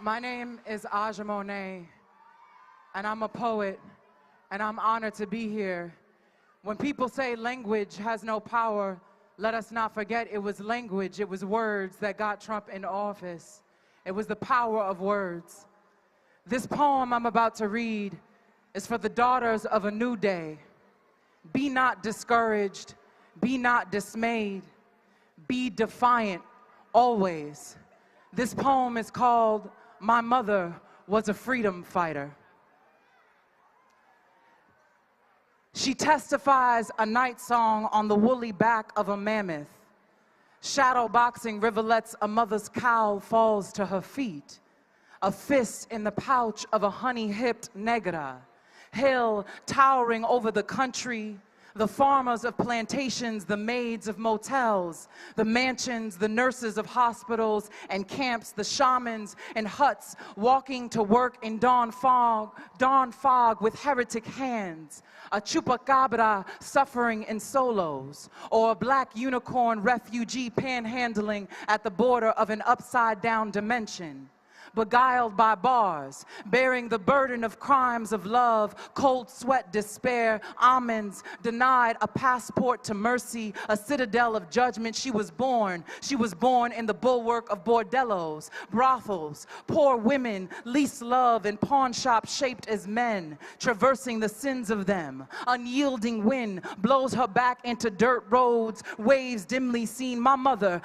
My name is Aja Monet, and I'm a poet, and I'm honored to be here. When people say language has no power, let us not forget it was language, it was words that got Trump in office. It was the power of words. This poem I'm about to read is for the daughters of a new day. Be not discouraged, be not dismayed, be defiant always. This poem is called My Mother Was a Freedom Fighter. She testifies a night song on the woolly back of a mammoth. Shadow boxing rivulets, a mother's cowl falls to her feet. A fist in the pouch of a honey-hipped negra. Hill towering over the country, the farmers of plantations, the maids of motels, the mansions, the nurses of hospitals and camps, the shamans in huts walking to work in dawn fog with heretic hands, a chupacabra suffering in solos, or a black unicorn refugee panhandling at the border of an upside-down dimension. Beguiled by bars, bearing the burden of crimes of love, cold sweat, despair, almonds, denied a passport to mercy, a citadel of judgment. She was born in the bulwark of bordellos, brothels, poor women, least love, and pawn shops shaped as men, traversing the sins of them. Unyielding wind blows her back into dirt roads, waves dimly seen. My mother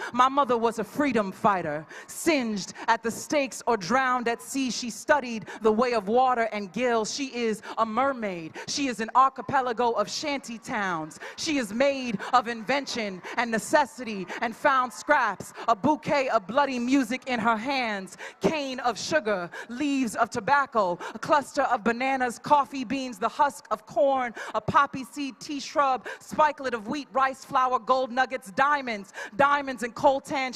was a freedom fighter, singed at the stakes or drowned at sea. She studied the way of water and gills. She is a mermaid. She is an archipelago of shanty towns. She is made of invention and necessity and found scraps, a bouquet of bloody music in her hands, cane of sugar, leaves of tobacco, a cluster of bananas, coffee beans, the husk of corn, a poppy seed tea shrub, spikelet of wheat, rice flour, gold nuggets, diamonds and coltan.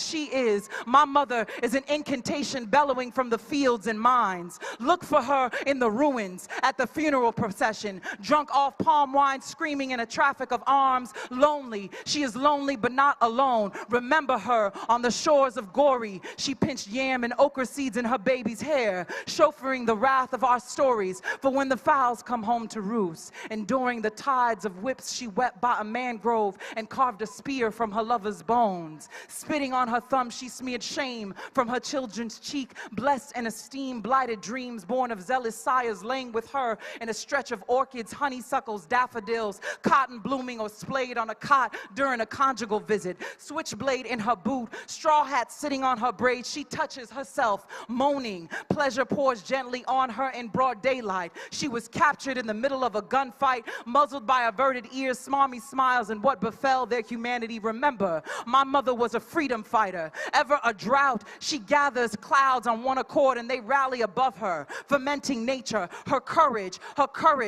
My mother is an incantation bellowing from the fields and mines. Look for her in the ruins, at the funeral procession, drunk off palm wine, screaming in a traffic of arms, lonely. She is lonely but not alone. Remember her on the shores of Gori. She pinched yam and okra seeds in her baby's hair, chauffeuring the wrath of our stories for when the fowls come home to roost. Enduring the tides of whips she wept by a mangrove and carved a spear from her lover's bones. Spitting on her thumb she smeared shame from her children's cheek, blessed and esteemed, blighted dreams born of zealous sires laying with her in a stretch of orchids, honeysuckles, daffodils, cotton blooming or splayed on a cot during a conjugal visit. Switchblade in her boot, straw hat sitting on her braids. She touches herself, moaning. Pleasure pours gently on her in broad daylight. She was captured in the middle of a gunfight, muzzled by averted ears, smarmy smiles, and what befell their humanity. Remember, my mother was a freedom fighter. Ever a drought, she gathers clouds on one accord and they rally above her, fermenting nature. Her courage,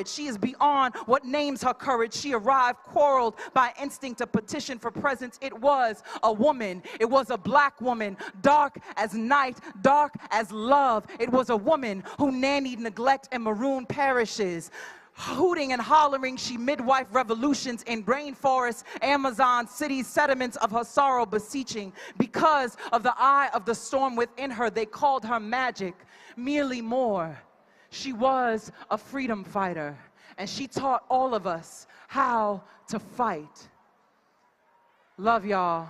she is beyond what names her courage. She arrived quarreled by instinct to petition for presence. It was a woman, it was a black woman, dark as night, dark as love. It was a woman who nannied neglect and marooned parishes. Hooting and hollering, she midwife revolutions in rainforests, Amazon, cities, sediments of her sorrow beseeching. Because of the eye of the storm within her, they called her magic, merely more. She was a freedom fighter, and she taught all of us how to fight. Love y'all.